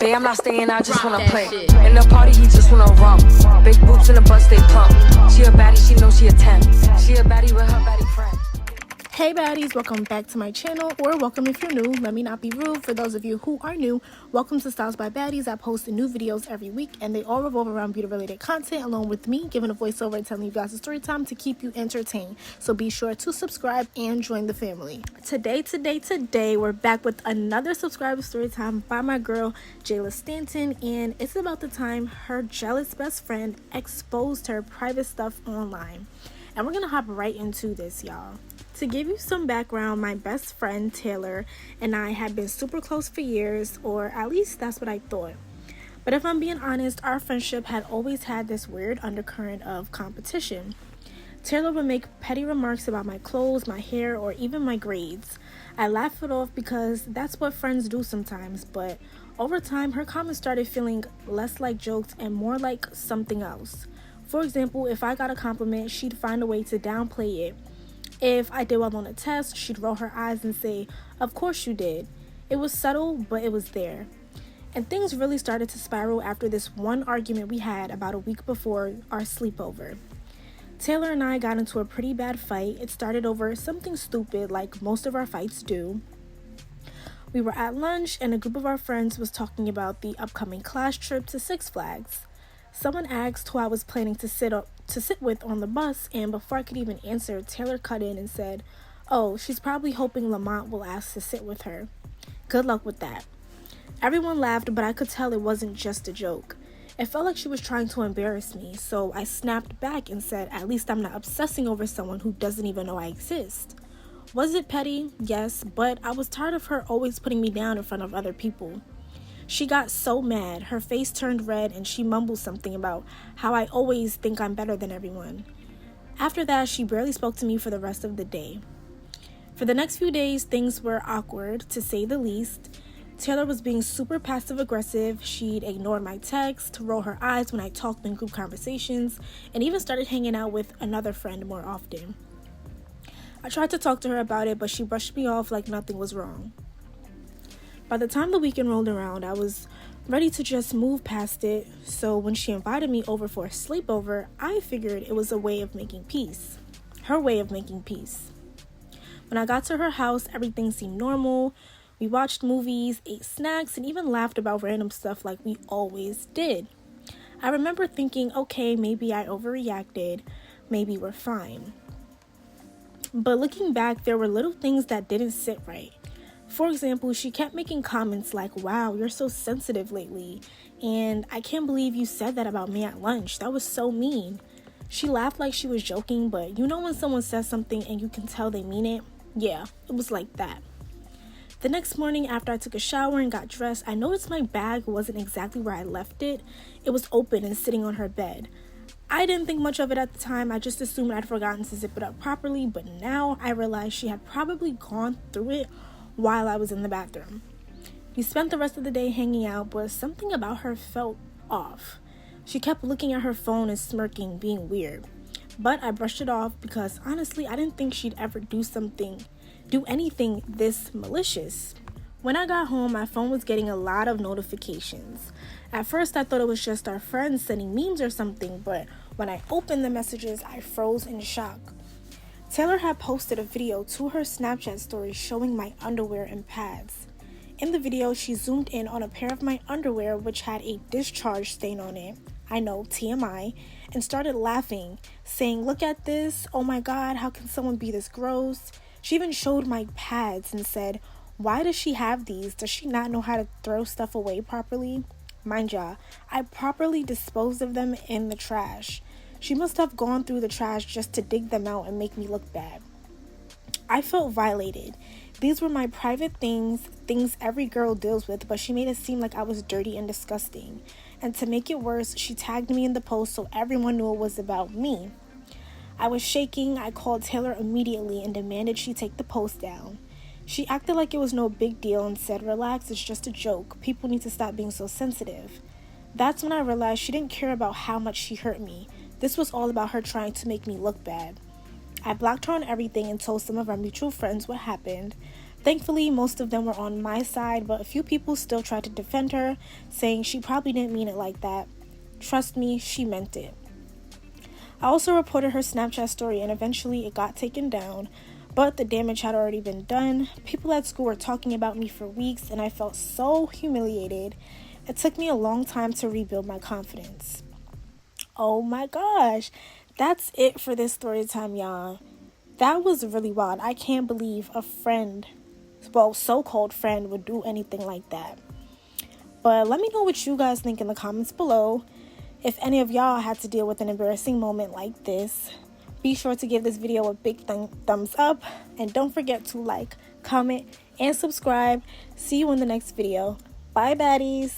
Babe, I'm not staying, I just wanna play. In the party, he just wanna rump. Big boobs in the bus, they plump. She a baddie, she knows she a 10. She a baddie with her baddie friend. Hey baddies, welcome back to my channel, or welcome if you're new. Let me not be rude. For those of you who are new, welcome to Styles by Baddies. I post new videos every week and they all revolve around beauty related content, along with me giving a voiceover and telling you guys a story time to keep you entertained. So be sure to subscribe and join the family. Today we're back with another subscriber story time by my girl Jayla Stanton, and it's about the time her jealous best friend exposed her private stuff online. And we're gonna hop right into this, y'all. To give you some background, my best friend Taylor and I had been super close for years, or at least that's what I thought. But if I'm being honest, our friendship had always had this weird undercurrent of competition. Taylor would make petty remarks about my clothes, my hair, or even my grades. I laughed it off because that's what friends do sometimes, but over time her comments started feeling less like jokes and more like something else. For example, if I got a compliment, she'd find a way to downplay it. If I did well on a test, she'd roll her eyes and say, "Of course you did." It was subtle, but it was there. And things really started to spiral after this one argument we had about a week before our sleepover. Taylor and I got into a pretty bad fight. It started over something stupid, like most of our fights do. We were at lunch and a group of our friends was talking about the upcoming class trip to Six Flags. Someone asked who I was planning to sit with on the bus, and before I could even answer, Taylor cut in and said, "Oh, she's probably hoping Lamont will ask to sit with her. Good luck with that." Everyone laughed, but I could tell it wasn't just a joke. It felt like she was trying to embarrass me, so I snapped back and said, "At least I'm not obsessing over someone who doesn't even know I exist." Was it petty? Yes, but I was tired of her always putting me down in front of other people. She got so mad, her face turned red, and she mumbled something about how I always think I'm better than everyone. After that, she barely spoke to me for the rest of the day. For the next few days, things were awkward, to say the least. Taylor was being super passive-aggressive. She'd ignored my texts, roll her eyes when I talked in group conversations, and even started hanging out with another friend more often. I tried to talk to her about it, but she brushed me off like nothing was wrong. By the time the weekend rolled around, I was ready to just move past it, so when she invited me over for a sleepover, I figured it was a way of making peace. Her way of making peace. When I got to her house, everything seemed normal. We watched movies, ate snacks, and even laughed about random stuff like we always did. I remember thinking, okay, maybe I overreacted, maybe we're fine. But looking back, there were little things that didn't sit right. For example, she kept making comments like, "Wow, you're so sensitive lately," and "I can't believe you said that about me at lunch. That was so mean." She laughed like she was joking, but you know when someone says something and you can tell they mean it? Yeah, it was like that. The next morning, after I took a shower and got dressed, I noticed my bag wasn't exactly where I left it. It was open and sitting on her bed. I didn't think much of it at the time. I just assumed I'd forgotten to zip it up properly, but now I realized she had probably gone through it while I was in the bathroom. We spent the rest of the day hanging out, but something about her felt off. She kept looking at her phone and smirking, being weird. But I brushed it off because honestly, I didn't think she'd ever do anything this malicious. When I got home, my phone was getting a lot of notifications. At first, I thought it was just our friends sending memes or something, but when I opened the messages, I froze in shock. Taylor had posted a video to her Snapchat story showing my underwear and pads. In the video, she zoomed in on a pair of my underwear which had a discharge stain on it, I know, TMI, and started laughing, saying, "Look at this, oh my god, how can someone be this gross?" She even showed my pads and said, "Why does she have these? Does she not know how to throw stuff away properly?" Mind ya, I properly disposed of them in the trash. She must have gone through the trash just to dig them out and make me look bad. I felt violated. These were my private things every girl deals with, but she made it seem like I was dirty and disgusting. And to make it worse, she tagged me in the post so everyone knew it was about me. I was shaking. I called Taylor immediately and demanded she take the post down. She acted like it was no big deal and said, "Relax, it's just a joke. People need to stop being so sensitive." That's when I realized she didn't care about how much she hurt me. This was all about her trying to make me look bad. I blocked her on everything and told some of our mutual friends what happened. Thankfully, most of them were on my side, but a few people still tried to defend her, saying she probably didn't mean it like that. Trust me, she meant it. I also reported her Snapchat story and eventually it got taken down, but the damage had already been done. People at school were talking about me for weeks and I felt so humiliated. It took me a long time to rebuild my confidence. Oh my gosh, that's it for this story time, y'all. That was really wild. I can't believe a friend, well, so-called friend, would do anything like that. But let me know what you guys think in the comments below. If any of y'all had to deal with an embarrassing moment like this, be sure to give this video a big thumbs up. And don't forget to like, comment, and subscribe. See you in the next video. Bye, baddies.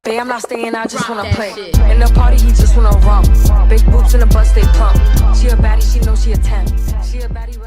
Babe, I'm not staying, I just wanna play. In the party, he just wanna romp. Big boobs in the bus, they plump. She a baddie, she knows she a 10. She a baddie.